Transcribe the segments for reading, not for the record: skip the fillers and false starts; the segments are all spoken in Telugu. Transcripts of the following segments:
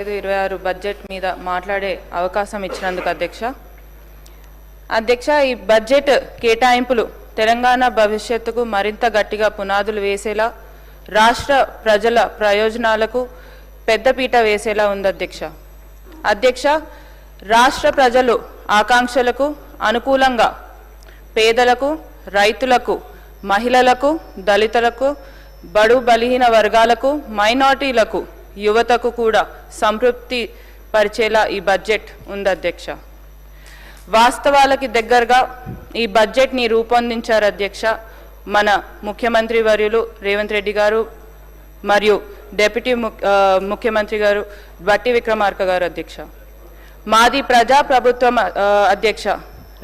26 బడ్జెట్ మీద మాట్లాడే అవకాశం ఇచ్చినందుకు అధ్యక్ష ఈ బడ్జెట్ కేటాయింపులు తెలంగాణ భవిష్యత్తుకు మరింత గట్టిగా పునాదులు వేసేలా రాష్ట్ర ప్రజల ప్రయోజనాలకు పెద్దపీట వేసేలా ఉంది అధ్యక్ష రాష్ట్ర ప్రజలు ఆకాంక్షలకు అనుకూలంగా పేదలకు రైతులకు మహిళలకు దళితులకు బడు బలహీన వర్గాలకు మైనారిటీలకు యువతకు కూడా సంతృప్తి పరిచేలా ఈ బడ్జెట్ ఉంది అధ్యక్ష వాస్తవాలకి దగ్గరగా ఈ బడ్జెట్ ని రూపొందించారు అధ్యక్ష మన ముఖ్యమంత్రి వర్యులు రేవంత్ రెడ్డి గారు మరియు డిప్యూటీ ముఖ్యమంత్రి గారు బట్టి విక్రమార్క గారు అధ్యక్ష మాది ప్రజా ప్రభుత్వం అధ్యక్ష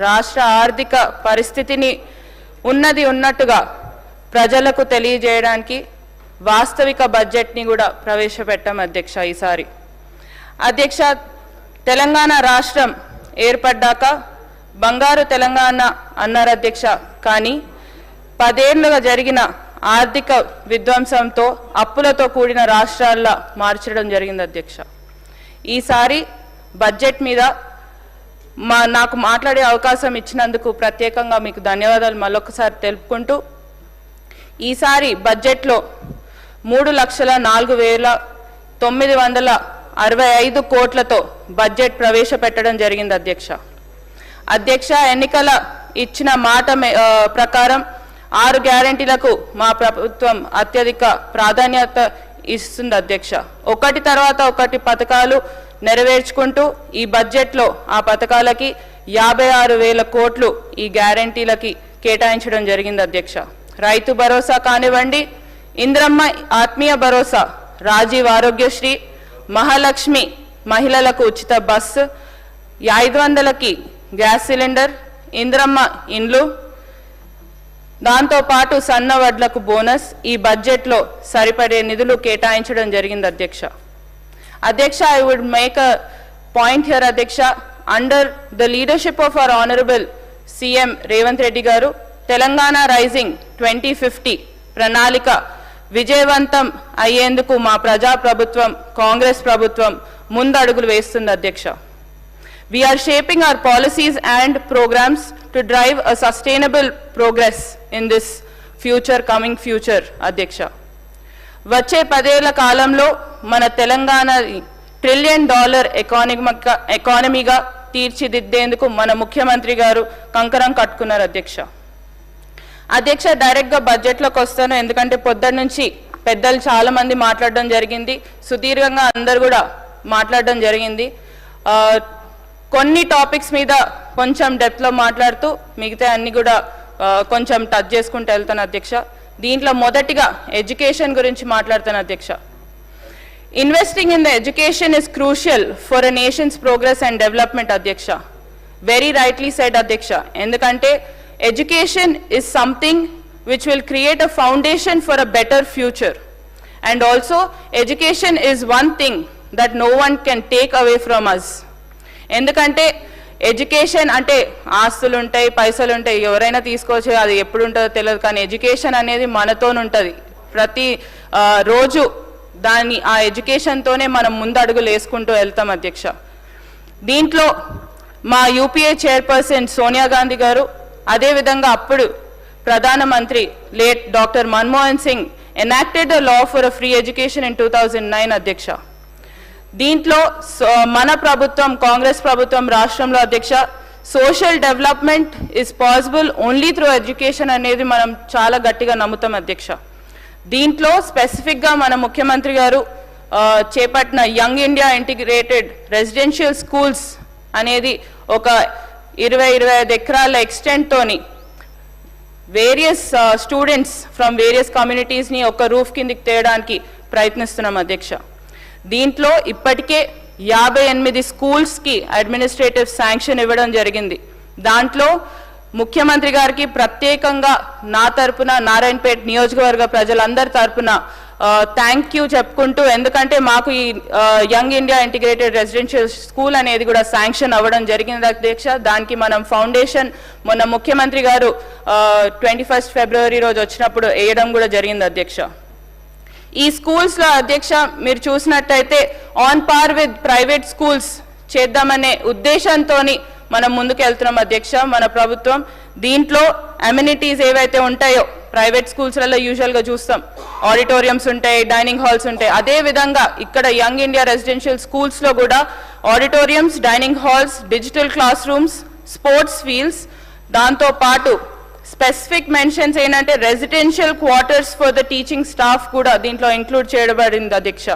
రాష్ట్ర ఆర్థిక పరిస్థితిని ఉన్నది ఉన్నట్టుగా ప్రజలకు తెలియజేయడానికి వాస్తవిక బడ్జెట్ ని కూడా ప్రవేశపెట్టాం అధ్యక్ష ఈసారి అధ్యక్ష తెలంగాణ రాష్ట్రం ఏర్పడ్డాక బంగారు తెలంగాణ అన్నారు అధ్యక్ష కానీ 10 ఏళ్లుగా జరిగిన ఆర్థిక విధ్వంసంతో అప్పులతో కూడిన రాష్ట్రాల్లో మార్చడం జరిగింది అధ్యక్ష ఈసారి బడ్జెట్ మీద నాకు మాట్లాడే అవకాశం ఇచ్చినందుకు ప్రత్యేకంగా మీకు ధన్యవాదాలు మళ్ళొకసారి తెలుపుకుంటూ ఈసారి బడ్జెట్లో 3,04,965 కోట్లతో బడ్జెట్ ప్రవేశపెట్టడం జరిగింది అధ్యక్ష ఎన్నికల ఇచ్చిన మాట ప్రకారం 6 గ్యారెంటీలకు మా ప్రభుత్వం అత్యధిక ప్రాధాన్యత ఇస్తుంది అధ్యక్ష ఒకటి తర్వాత ఒకటి పథకాలు నెరవేర్చుకుంటూ ఈ బడ్జెట్లో ఆ పథకాలకి 56,000 కోట్లు ఈ గ్యారెంటీలకి కేటాయించడం జరిగింది అధ్యక్ష రైతు భరోసా కానివ్వండి ఇంద్రమ్మ ఆత్మీయ భరోసా రాజీవ్ ఆరోగ్యశ్రీ మహాలక్ష్మి మహిళలకు ఉచిత బస్సు 500కి గ్యాస్ సిలిండర్ ఇంద్రమ్మ ఇండ్లు దాంతో పాటు సన్న వడ్లకు బోనస్ ఈ బడ్జెట్లో సరిపడే నిధులు కేటాయించడం జరిగింది అధ్యక్ష I would make a point here అధ్యక్ష under the leadership of our honourable CM Revanth Reddy గారు తెలంగాణ రైజింగ్ 2050 ప్రణాళిక విజయవంతం అయ్యేందుకు మా ప్రజా ప్రభుత్వం కాంగ్రెస్ ప్రభుత్వం ముందడుగులు వేస్తుంది అధ్యక్ష we are shaping our policies and programs to drive a sustainable progress in this coming future అధ్యక్ష వచ్చే 10 ఏళ్ల కాలంలో మన తెలంగాణ $1 ట్రిలియన్ ఎకానమీగా తీర్చిదిద్దేందుకు మన ముఖ్యమంత్రి గారు కంకణం కట్టుకున్నారు అధ్యక్ష డైరెక్ట్ గా బడ్జెట్ లోకి వస్తాను ఎందుకంటే పొద్దున్న నుంచి పెద్దలు చాలా మంది మాట్లాడడం జరిగింది సుదీర్ఘంగా అందరూ కూడా మాట్లాడడం జరిగింది కొన్ని టాపిక్స్ మీద కొంచెం డెప్త్ లో మాట్లాడుతూ మిగతా అన్ని కూడా కొంచెం టచ్ చేసుకుంటూ వెళ్తాను అధ్యక్ష దీంట్లో మొదటిగా ఎడ్యుకేషన్ గురించి మాట్లాడతాను అధ్యక్ష investing in the education is crucial for a nations progress and development అధ్యక్ష వెరీ రైట్లీ సెడ్ అధ్యక్ష ఎందుకంటే education is something which will create a foundation for a better future and also education is one thing that no one can take away from us ఎందుకంటే ఎడ్యుకేషన్ అంటే ఆస్తులు ఉంటాయి పైసలు ఉంటాయి ఎవరైనా తీసుకోవచ్చు అది ఎప్పుడు ఉంటుందో తెలియదు కానీ ఎడ్యుకేషన్ అనేది మనతోనే ఉంటుంది ప్రతి రోజు దాన్ని ఆ ఎడ్యుకేషన్తోనే మనం ముందడుగులు వేసుకుంటూ వెళ్తాం అధ్యక్ష దీంట్లో మా యూపీఏ చైర్పర్సన్ సోనియా గాంధీ గారు అదే విధంగా అప్పుడు ప్రధానమంత్రి late doctor Manmohan Singh enacted the law for free education in 2009 అధ్యక్ష దీంట్లో మన ప్రభుత్వం కాంగ్రెస్ ప్రభుత్వం రాష్ట్రంలో అధ్యక్ష social development is possible only through education అనేది మనం చాలా గట్టిగా నమ్ముతాం అధ్యక్ష దీంట్లో స్పెసిఫిక్ గా మన ముఖ్యమంత్రి గారు చేపట్టిన young India integrated residential schools అనేది ఒక 20-25 ఎకరాల ఎక్స్టెంట్ తోని various students from various communities ని ఒక రూఫ్ కిందకి తేయడానికి ప్రయత్నిస్తున్నాం అధ్యక్ష దీంట్లో ఇప్పటికే 58 స్కూల్స్ కి అడ్మినిస్ట్రేటివ్ శాంక్షన్ ఇవ్వడం జరిగింది దాంట్లో ముఖ్యమంత్రి గారికి ప్రత్యేకంగా నా తరపున నారాయణపేట నియోజకవర్గ ప్రజలందరి తరపున థ్యాంక్ యూ చెప్పుకుంటూ ఎందుకంటే మాకు ఈ young India integrated residential school అనేది కూడా శాంక్షన్ అవ్వడం జరిగింది అధ్యక్ష దానికి మనం ఫౌండేషన్ మొన్న ముఖ్యమంత్రి గారు 21 ఫిబ్రవరి రోజు వచ్చినప్పుడు వేయడం కూడా జరిగింది అధ్యక్ష ఈ స్కూల్స్లో అధ్యక్ష మీరు చూసినట్టయితే on par with private schools చేద్దామనే ఉద్దేశంతో మనం ముందుకు వెళ్తున్నాం అధ్యక్ష మన ప్రభుత్వం. దీంట్లో అమ్యూనిటీస్ ఏవైతే ఉంటాయో ప్రైవేట్ స్కూల్స్లలో యూజువల్గా చూస్తాం, ఆడిటోరియంస్ ఉంటాయి, డైనింగ్ హాల్స్ ఉంటాయి. అదే విధంగా ఇక్కడ యంగ్ ఇండియా రెసిడెన్షియల్ స్కూల్స్లో కూడా auditoriums, dining halls, digital class rooms, sports fields, దాంతో పాటు స్పెసిఫిక్ మెన్షన్స్ ఏంటంటే residential quarters for the teaching staff కూడా దీంట్లో ఇంక్లూడ్ చేయబడింది అధ్యక్ష.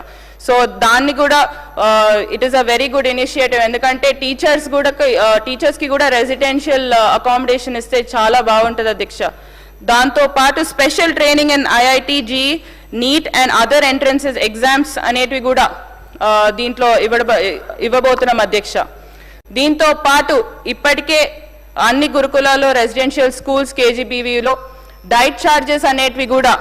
సో దాన్ని కూడా it is a very good initiative. ఎందుకంటే టీచర్స్కి కూడా రెసిడెన్షియల్ అకామిడేషన్ ఇస్తే చాలా బాగుంటుంది అధ్యక్ష. దాంతో పాటు special training in IIT, JEE, NEET and other entrances exams అనేటివి కూడా దీంట్లో ఇవ్వబోతున్నాం అధ్యక్ష. దీంతో పాటు ఇప్పటికే అన్ని గురుకులాల్లో రెసిడెన్షియల్ స్కూల్స్ కేజీబీవీలో డైట్ ఛార్జెస్ అనేటివి కూడా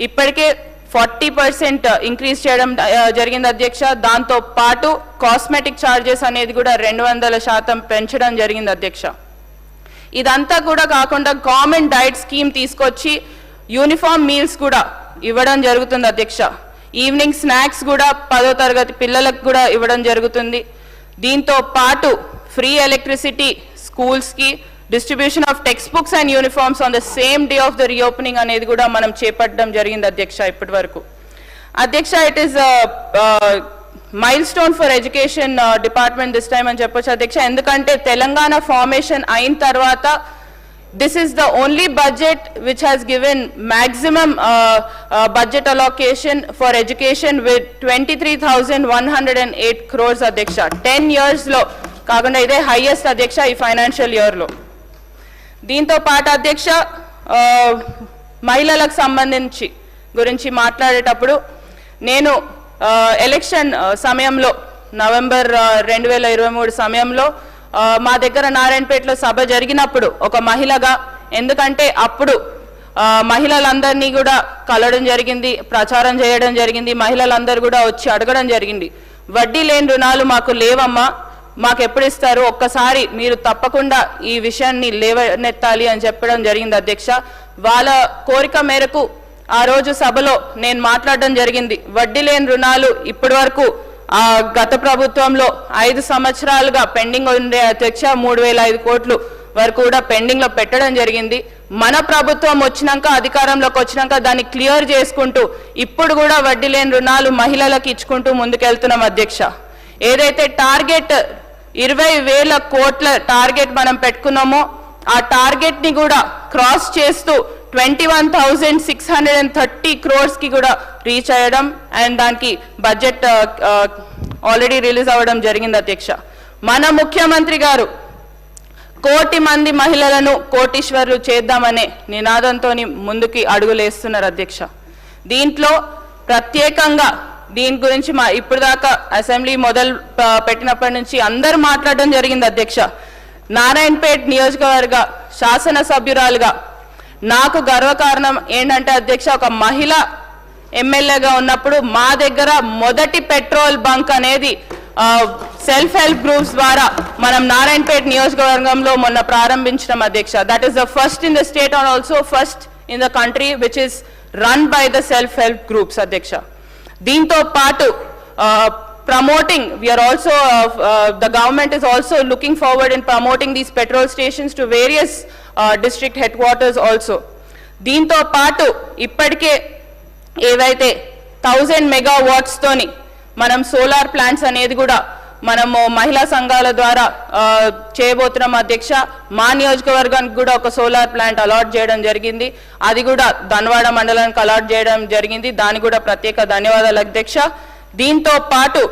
ఇప్పటికే 40% ఇంక్రీజ్ చేయడం జరిగింది అధ్యక్ష. దాంతో పాటు కాస్మెటిక్ ఛార్జెస్ అనేది కూడా 200% పెంచడం జరిగింది అధ్యక్ష. ఇదంతా కూడా కాకుండా గవర్నమెంట్ డైట్ స్కీమ్ తీసుకొచ్చి యూనిఫామ్ మీల్స్ కూడా ఇవ్వడం జరుగుతుంది అధ్యక్ష. ఈవినింగ్ స్నాక్స్ కూడా 10వ తరగతి పిల్లలకు కూడా ఇవ్వడం జరుగుతుంది. దీంతో పాటు ఫ్రీ ఎలక్ట్రిసిటీ స్కూల్స్కి, distribution of text books and uniforms on the same day of the reopening అనేది కూడా మనం చేపట్టడం జరిగింది అధ్యక్ష. ఇప్పటి వరకు అధ్యక్ష it is mile stone for education department this time అని చెప్పొచ్చు అధ్యక్ష. ఎందుకంటే తెలంగాణ ఫార్మేషన్ అయిన తర్వాత this is the only budget which has given maximum budget allocation for education with 23,108 crores అధ్యక్ష. 10 years లో కాకుండా ఇదే హైయెస్ట్ అధ్యక్ష ఈ ఫైనాన్షియల్ ఇయర్లో. దీంతో పాటు అధ్యక్ష మహిళలకు సంబంధించి గురించి మాట్లాడేటప్పుడు నేను ఎలక్షన్ సమయంలో నవంబర్ 2023 సమయంలో మా దగ్గర నారాయణపేటలో సభ జరిగినప్పుడు ఒక మహిళగా, ఎందుకంటే అప్పుడు మహిళలందరినీ కూడా కలవడం జరిగింది, ప్రచారం చేయడం జరిగింది, మహిళలందరూ కూడా వచ్చి అడగడం జరిగింది, వడ్డీ లేని రుణాలు మాకు లేవమ్మా, మాకు ఎప్పుడు ఇస్తారు, ఒక్కసారి మీరు తప్పకుండా ఈ విషయాన్ని లేవనెత్తాలి అని చెప్పడం జరిగింది అధ్యక్ష. వాళ్ళ కోరిక మేరకు ఆ రోజు సభలో నేను మాట్లాడడం జరిగింది. వడ్డీ లేని రుణాలు ఇప్పటి వరకు గత ప్రభుత్వంలో 5 సంవత్సరాలుగా పెండింగ్ ఉండే అధ్యక్ష 3,005 కోట్లు వరకు కూడా పెండింగ్ లో పెట్టడం జరిగింది. మన ప్రభుత్వం వచ్చినాక అధికారంలోకి వచ్చినాక దాన్ని క్లియర్ చేసుకుంటూ ఇప్పుడు కూడా వడ్డీ లేని రుణాలు మహిళలకు ఇచ్చుకుంటూ ముందుకెళ్తున్నాం అధ్యక్ష. ఏదైతే టార్గెట్ 20,000 కోట్ల టార్గెట్ మనం పెట్టుకున్నామో ఆ టార్గెట్ ని కూడా క్రాస్ చేస్తూ 21,630 crores కి కూడా రీచ్ అయ్యడం అండ్ దానికి బడ్జెట్ ఆల్రెడీ రిలీజ్ అవ్వడం జరిగింది అధ్యక్ష. మన ముఖ్యమంత్రి గారు 1 కోటి మంది మహిళలను కోటీశ్వర్లు చేద్దామనే నినాదంతో ముందుకి అడుగులేస్తున్నారు అధ్యక్ష. దీంట్లో ప్రత్యేకంగా దీని గురించి ఇప్పుడు దాకా అసెంబ్లీ మొదలు పెట్టినప్పటి నుంచి అందరూ మాట్లాడడం జరిగింది అధ్యక్ష. నారాయణపేట్ నియోజకవర్గ శాసనసభ్యురాలుగా నాకు గర్వకారణం ఏంటంటే అధ్యక్ష, ఒక మహిళ ఎమ్మెల్యేగా ఉన్నప్పుడు మా దగ్గర మొదటి పెట్రోల్ బంక్ అనేది సెల్ఫ్ హెల్ప్ గ్రూప్స్ ద్వారా మనం నారాయణపేట్ నియోజకవర్గంలో మొన్న ప్రారంభించడం అధ్యక్ష. That is the first in the state and also first in the country which is run by the self help groups అధ్యక్ష. దీంతో పాటు promoting, we are also the government is also looking forward in promoting these petrol stations to various district headquarters also. దీంతో పాటు ఇప్పటికే ఏవైతే 1000 megawatts తోని మనం సోలార్ ప్లాంట్స్ అనేది కూడా మనము మహిళా సంఘాల ద్వారా చేయబోతున్నాం అధ్యక్ష. మా నియోజకవర్గానికి కూడా ఒక సోలార్ ప్లాంట్ అలాట్ చేయడం జరిగింది, అది కూడా ధన్వాడ మండలానికి అలాట్ చేయడం జరిగింది, దానికి కూడా ప్రత్యేక ధన్యవాదాలు అధ్యక్ష. దీంతో పాటు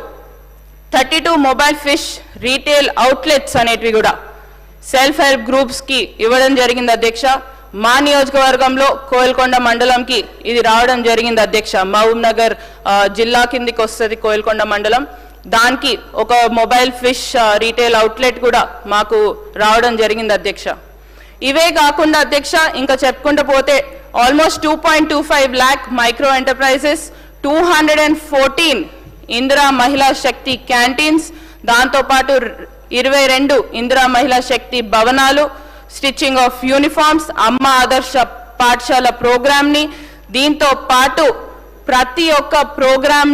32 మొబైల్ ఫిష్ రీటైల్ అవుట్లెట్స్ అనేటివి కూడా సెల్ఫ్ హెల్ప్ గ్రూప్స్ కి ఇవ్వడం జరిగింది అధ్యక్ష. మా నియోజకవర్గంలో కోయిల్కొండ మండలంకి ఇది రావడం జరిగింది అధ్యక్ష. మహబూబ్ నగర్ జిల్లా కిందికి వస్తుంది కోయిల్కొండ మండలం, దానికి ఒక మొబైల్ ఫిష్ రీటైల్ అవుట్లెట్ కూడా మాకు రావడం జరిగింది అధ్యక్ష. ఇవే కాకుండా అధ్యక్ష ఇంకా చెప్పుకుంటూ పోతే almost 2.25 lakh micro enterprises, 214 Indira మహిళా శక్తి క్యాంటీన్స్, దాంతోపాటు 22 ఇందిరా మహిళా శక్తి భవనాలు, స్టిచ్చింగ్ ఆఫ్ యూనిఫామ్స్, అమ్మ ఆదర్శ పాఠశాల ప్రోగ్రామ్ని, దీంతో పాటు ప్రతి ఒక్క ప్రోగ్రామ్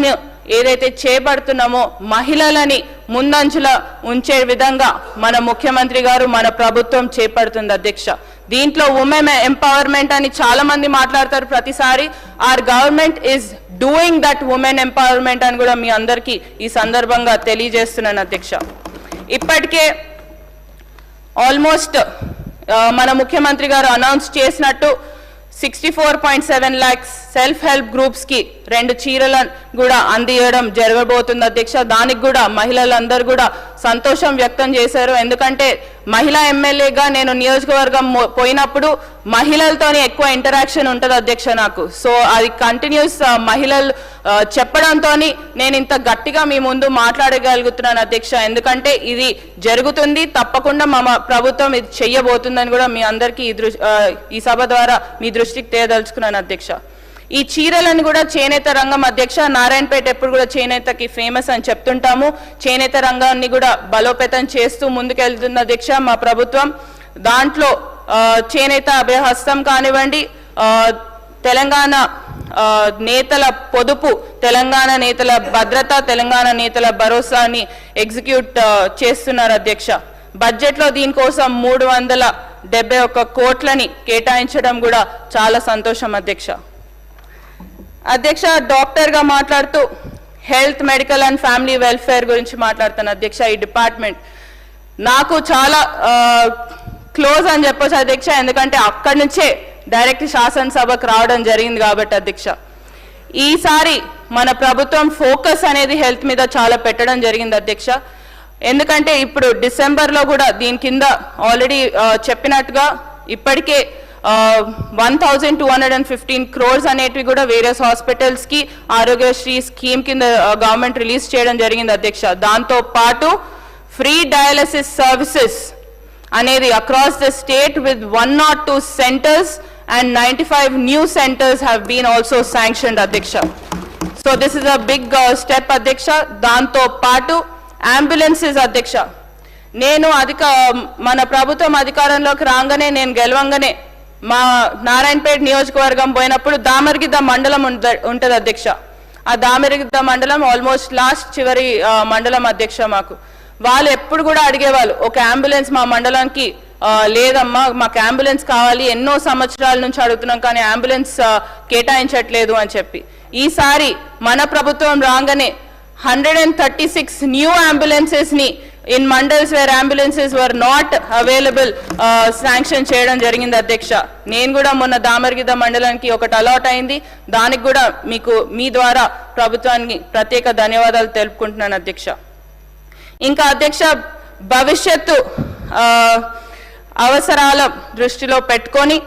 ఏదైతే చేపడుతున్నామో మహిళలని ముందంచులో ఉంచే విధంగా మన ముఖ్యమంత్రి గారు మన ప్రభుత్వం చేపడుతుంది అధ్యక్ష. దీంట్లో ఉమెన్ ఎంపవర్మెంట్ అని చాలా మంది మాట్లాడతారు ప్రతిసారి. Our government is doing that women empowerment అని కూడా మీ అందరికీ ఈ సందర్భంగా తెలియజేస్తున్నాను అధ్యక్ష. ఇప్పటికే ఆల్మోస్ట్ మన ముఖ్యమంత్రి గారు అనౌన్స్ చేసినట్టు 64.7 lakhs సెల్ఫ్ హెల్ప్ గ్రూప్స్ కి 2 చీరలను కూడా అందియడం జరగబోతుంది అధ్యక్ష. దానికి కూడా మహిళలందరూ కూడా సంతోషం వ్యక్తం చేశారు. ఎందుకంటే మహిళా ఎమ్మెల్యేగా నేను నియోజకవర్గం పోయినప్పుడు మహిళలతోనే ఎక్కువ ఇంటరాక్షన్ ఉంటుంది అధ్యక్ష నాకు. సో అది కంటిన్యూస్ మహిళలు చెప్పడంతో నేను ఇంత గట్టిగా మీ ముందు మాట్లాడగలుగుతున్నాను అధ్యక్ష. ఎందుకంటే ఇది జరుగుతుంది, తప్పకుండా మా ప్రభుత్వం ఇది చెయ్యబోతుందని కూడా మీ అందరికీ ఈ సభ ద్వారా మీ దృష్టికి తేదలుచుకున్నాను అధ్యక్ష. ఈ చీరలను కూడా చేనేత రంగం అధ్యక్ష, నారాయణపేట ఎప్పుడు కూడా చేనేతకి ఫేమస్ అని చెప్తుంటాము. చేనేత రంగాన్ని కూడా బలోపేతం చేస్తూ ముందుకెళ్తుంది అధ్యక్ష మా ప్రభుత్వం. దాంట్లో చేనేత అభయహస్తం కానివ్వండి, తెలంగాణ నేతల పొదుపు, తెలంగాణ నేతల భద్రత, తెలంగాణ నేతల భరోసాని ఎగ్జిక్యూట్ చేస్తున్నారు అధ్యక్ష. బడ్జెట్లో దీనికోసం 371 కోట్లని కేటాయించడం కూడా చాలా సంతోషం అధ్యక్ష. అధ్యక్ష, డాక్టర్గా మాట్లాడుతూ health, medical and family welfare గురించి మాట్లాడుతాను అధ్యక్ష. ఈ డిపార్ట్మెంట్ నాకు చాలా క్లోజ్ అని చెప్పొచ్చు అధ్యక్ష. ఎందుకంటే అక్కడి నుంచే డైరెక్ట్ శాసనసభకు రావడం జరిగింది కాబట్టి అధ్యక్ష. ఈసారి మన ప్రభుత్వం ఫోకస్ అనేది హెల్త్ మీద చాలా పెట్టడం జరిగింది అధ్యక్ష. ఎందుకంటే ఇప్పుడు డిసెంబర్లో కూడా దీని కింద ఆల్రెడీ చెప్పినట్టుగా ఇప్పటికే 1215 crores అనేటివి కూడా వేరియస్ హాస్పిటల్స్ కి ఆరోగ్యశ్రీ స్కీమ్ కింద గవర్నమెంట్ రిలీజ్ చేయడం జరిగింది అధ్యక్ష. దాంతో పాటు ఫ్రీ డయాలసిస్ సర్వీసెస్ అనేది across the state with 102 centers and 95 new centers have been also sanctioned అధ్యక్ష. So this is a big step అధ్యక్ష. దాంతో పాటు అంబులెన్సెస్ అధ్యక్ష, నేను మన ప్రభుత్వం అధికారంలోకి రాగానే, నేను గెలవంగానే మా నారాయణపేట నియోజకవర్గం పోయినప్పుడు దామరగిద్ద మండలం ఉంటుంది అధ్యక్ష. ఆ దామరగిద్ద మండలం ఆల్మోస్ట్ లాస్ట్ చివరి మండలం అధ్యక్ష మాకు. వాళ్ళు ఎప్పుడు కూడా అడిగేవాళ్ళు, ఒక అంబులెన్స్ మా మండలానికి లేదమ్మా, మాకు అంబులెన్స్ కావాలి, ఎన్నో సంవత్సరాల నుంచి అడుగుతున్నాం కానీ అంబులెన్స్ కేటాయించట్లేదు అని చెప్పి. ఈసారి మన ప్రభుత్వం రాగానే 136 new ambulances ni in mandals where ambulances were not available sanction చేయడం జరిగింది అధ్యక్ష. నేను కూడా మొన్న దామర్గిద మండలానికి ఒకటి అలాట్ అయింది. దానికి కూడా మీకు మీ ద్వారా ప్రభుత్వానికి ప్రత్యేక ధన్యవాదాలు తెలుపుకుంటున్నాను అధ్యక్ష. ఇంకా అధ్యక్ష, భవిష్యత్తు అవసరాల దృష్టిలో పెట్టుకొని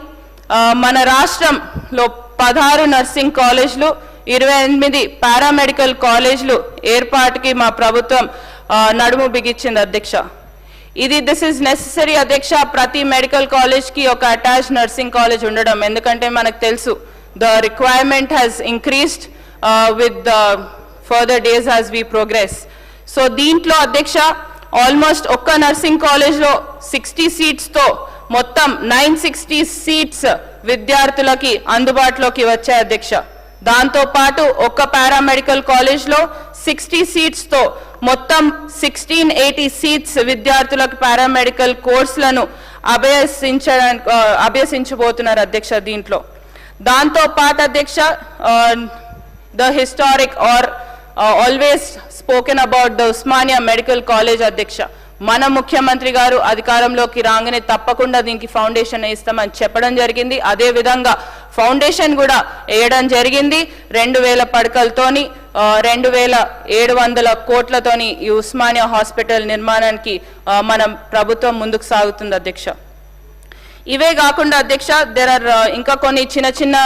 మన రాష్ట్రంలో 16 నర్సింగ్ కాలేజ్లు, 28 పారామెడికల్ కాలేజ్లు ఏర్పాటుకి మా ప్రభుత్వం నడుము బిగించింది అధ్యక్ష. దిస్ ఇస్ నెసెసరీ అధ్యక్ష. ప్రతి మెడికల్ కాలేజ్కి ఒక అటాచ్ నర్సింగ్ కాలేజ్ ఉండడం, ఎందుకంటే మనకు తెలుసు the requirement has increased with further days as we progress. So దీంట్లో అధ్యక్ష ఆల్మోస్ట్ ఒక్క నర్సింగ్ కాలేజ్లో 60 సీట్స్తో మొత్తం 960 సీట్స్ విద్యార్థులకి అందుబాటులోకి వచ్చాయి అధ్యక్ష. దాంతో పాటు ఒక్క పారామెడికల్ కాలేజ్లో 60 సీట్స్తో మొత్తం 1680 సీట్స్ విద్యార్థులకు పారామెడికల్ కోర్సులను అభ్యసించబోతున్నారు అధ్యక్ష దీంట్లో. దాంతో పాటు అధ్యక్ష, the historic are always spoken about the Osmania medical college అధ్యక్ష. మన ముఖ్యమంత్రి గారు అధికారంలోకి రాగానే తప్పకుండా దీనికి ఫౌండేషన్ వేస్తామని చెప్పడం జరిగింది. అదే విధంగా ఫౌండేషన్ కూడా వేయడం జరిగింది. 2000 పడకలతోని 2700 కోట్లతోని ఈ ఉస్మానియా హాస్పిటల్ నిర్మాణానికి మన ప్రభుత్వం ముందుకు సాగుతుంది అధ్యక్ష. ఇవే కాకుండా అధ్యక్ష, దేర్ ఆర్ ఇంకా కొన్ని చిన్న చిన్న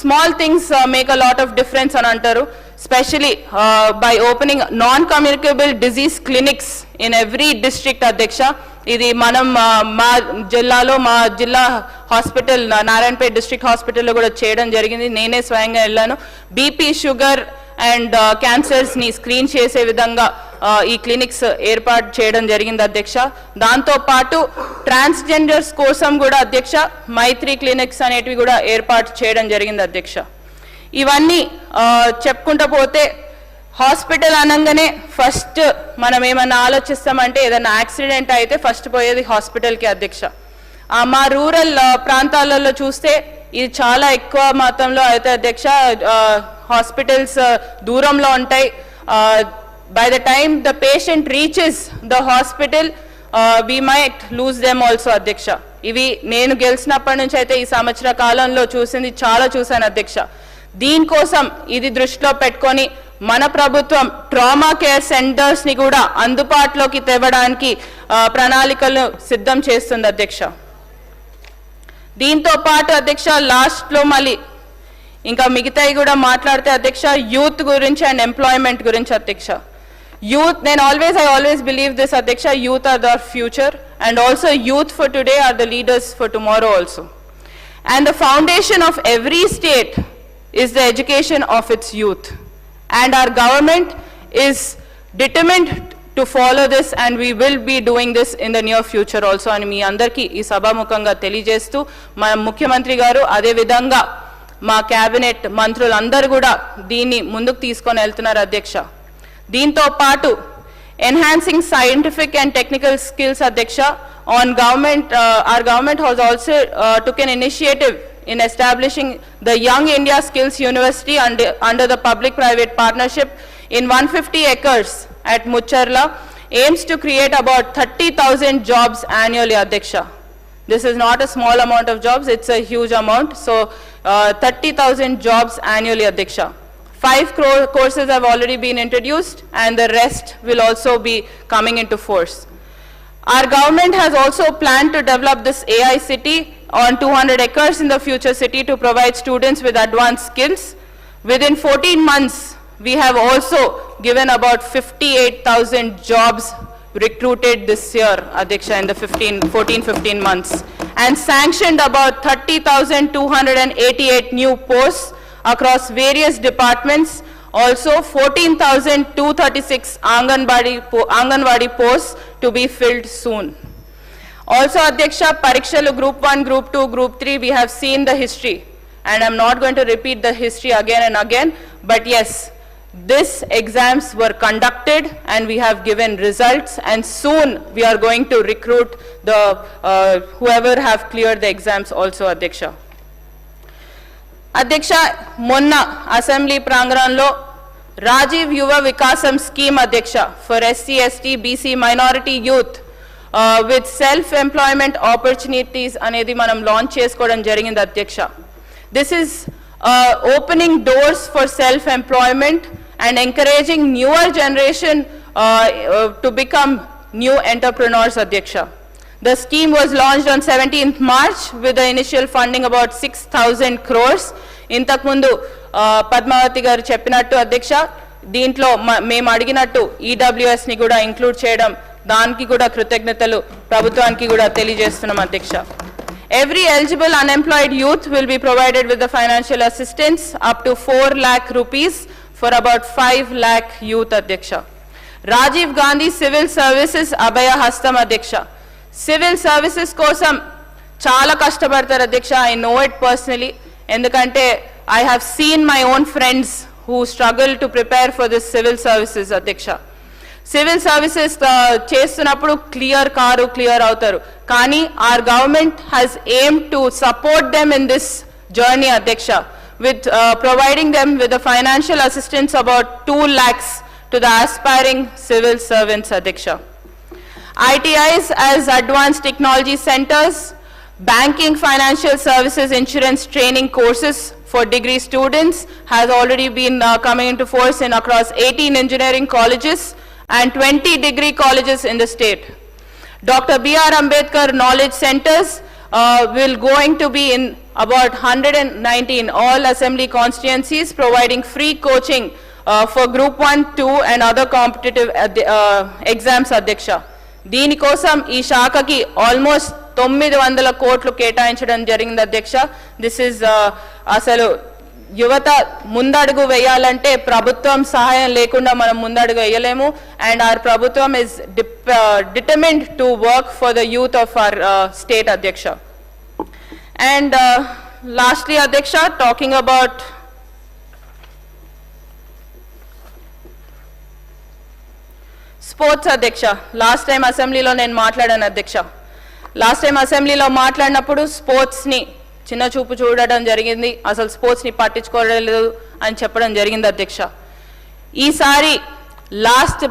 small things make a lot of difference అని అంటారు. Especially by opening non-communicable disease clinics in every district అధ్యక్ష. ఇది మనం మా జిల్లాలో, మా జిల్లా హాస్పిటల్ నారాయణపేట డిస్ట్రిక్ట్ హాస్పిటల్లో కూడా చేయడం జరిగింది. నేనే స్వయంగా వెళ్ళాను. బీపీ, షుగర్ అండ్ క్యాన్సర్స్ని స్క్రీన్ చేసే విధంగా ఈ క్లినిక్స్ ఏర్పాటు చేయడం జరిగింది అధ్యక్ష. దాంతో పాటు ట్రాన్స్జెండర్స్ కోసం కూడా అధ్యక్ష మైత్రి క్లినిక్స్ అనేటివి కూడా ఏర్పాటు చేయడం జరిగింది అధ్యక్ష. ఇవన్నీ చెప్పుకుంటూ పోతే హాస్పిటల్ అనగానే ఫస్ట్ మనం ఏమన్నా ఆలోచిస్తామంటే ఏదైనా యాక్సిడెంట్ అయితే ఫస్ట్ పోయేది హాస్పిటల్కి అధ్యక్ష. మా రూరల్ ప్రాంతాలలో చూస్తే ఇది చాలా ఎక్కువ మొత్తంలో అయితే అధ్యక్ష. హాస్పిటల్స్ దూరంలో ఉంటాయి. By the time the patient reaches the hospital we might lose them also అధ్యక్ష. ఇవి నేను గెలిచినప్పటి నుంచి అయితే ఈ సంవత్సర కాలంలో చాలా చూశాను అధ్యక్ష. దీనికోసం ఇది దృష్టిలో పెట్టుకొని మన ప్రభుత్వం ట్రామా కేర్ సెంటర్స్ ని కూడా అందుబాటులోకి తేవడానికి ప్రణాళికలు సిద్ధం చేస్తుంది అధ్యక్ష. దీంతో పాటు అధ్యక్ష లాస్ట్ లో మళ్ళీ ఇంకా మిగతాయి కూడా మాట్లాడితే అధ్యక్ష యూత్ గురించి అండ్ ఎంప్లాయ్మెంట్ గురించి అధ్యక్ష. Youth, then I always believe this Adhyaksha, youth are the future, and also youth for today are the leaders for tomorrow also. And the foundation of every state is the education of its youth. And our government is determined to follow this, and we will be doing this in the near future also. And మీ అందరికీ ఈ సభాముఖంగా తెలియజేస్తూ మన ముఖ్యమంత్రి గారు అదే విధంగా మా క్యాబినెట్ మంత్రులందరూ కూడా దీన్ని ముందుకు తీసుకొని వెళ్తున్నారు అధ్యక్ష. దీంతో పాటు enhancing scientific and technical skills Adhyaksha on government, our government has also took an initiative in establishing the Young India Skills University under the public-private partnership in 150 acres at Mucharla, aims to create about 30,000 jobs annually Adhyaksha. This is not a small amount of jobs, it's a huge amount. So 30,000 jobs annually Adhyaksha. 5 courses have already been introduced and the rest will also be coming into force. Our government has also planned to develop this AI city on 200 acres in the future city to provide students with advanced skills. Within 14 months, we have also given about 58,000 jobs recruited this year, Adhyaksha, in the 14-15 months, and sanctioned about 30,288 new posts across various departments. Also 14,236 Anganwadi posts to be filled soon. Also Adhyaksha, Parikshalo Group 1, Group 2, Group 3, we have seen the history, and I'm not going to repeat the history again and again, but yes, these exams were conducted and we have given results, and soon we are going to recruit the whoever have cleared the exams also Adhyaksha. అధ్యక్ష, మొన్న అసెంబ్లీ ప్రాంగణంలో రాజీవ్ యువ వికాసం స్కీమ్ అధ్యక్ష for SC ST BC minority youth with self employment opportunities అనేది మనం లాంచ్ చేసుకోవడం జరిగింది అధ్యక్ష. This is opening doors for self employment and encouraging newer generation to become new entrepreneurs అధ్యక్ష. The scheme was launched on 17th March with the initial funding about 6,000 crores. ఇంతకుముందు పద్మావతి గారు చెప్పినట్టు అధ్యక్ష, దీంట్లో మేము అడిగినట్టు ఈడబ్ల్యూఎస్ ని కూడా ఇంక్లూడ్ చేయడం, దానికి కూడా కృతజ్ఞతలు ప్రభుత్వానికి కూడా తెలియజేస్తున్నాం అధ్యక్ష. Every eligible unemployed youth will be provided with the financial assistance up to 4 lakh rupees for about 5 lakh youth అధ్యక్ష. Rajiv Gandhi Civil Services Abhaya Hastam అధ్యక్ష. సివిల్ సర్వీసెస్ కోసం చాలా కష్టపడతారు అధ్యక్ష. ఐ నో ఇట్ పర్సనలీ, ఎందుకంటే I have seen my own friends who struggle to prepare for this civil services అధ్యక్ష. సివిల్ సర్వీసెస్ చేస్తున్నప్పుడు క్లియర్ అవుతారు, కానీ our government has aim to support them in this journey అధ్యక్ష with providing them with financial assistance about 2 lakhs to the aspiring civil servants అధ్యక్ష. ITIs as advanced technology centers, banking, financial services, insurance training courses for degree students has already been coming into force in across 18 engineering colleges and 20 degree colleges in the state. Dr. B.R. Ambedkar Knowledge Centers will going to be in about 119 all assembly constituencies, providing free coaching for Group 1, 2 and other competitive exams Adhyaksha. దీనికోసం ఈ శాఖకి ఆల్మోస్ట్ 900 కోట్లు కేటాయించడం జరిగింది అధ్యక్ష. దిస్ ఇస్ అసలు యువత ముందడుగు వేయాలంటే ప్రభుత్వం సహాయం లేకుండా మనం ముందడుగు వేయలేము, అండ్ our ప్రభుత్వం is determined to work for the youth of our state అధ్యక్ష. And lastly అధ్యక్ష, talking about స్పోర్ట్స్ అధ్యక్ష, లాస్ట్ టైం అసెంబ్లీలో నేను మాట్లాడాను అధ్యక్ష. లాస్ట్ టైం అసెంబ్లీలో మాట్లాడినప్పుడు స్పోర్ట్స్ని చిన్న చూపు చూడడం జరిగింది, అసలు స్పోర్ట్స్ని పట్టించుకోలేదు అని చెప్పడం జరిగింది అధ్యక్ష. ఈసారి లాస్ట్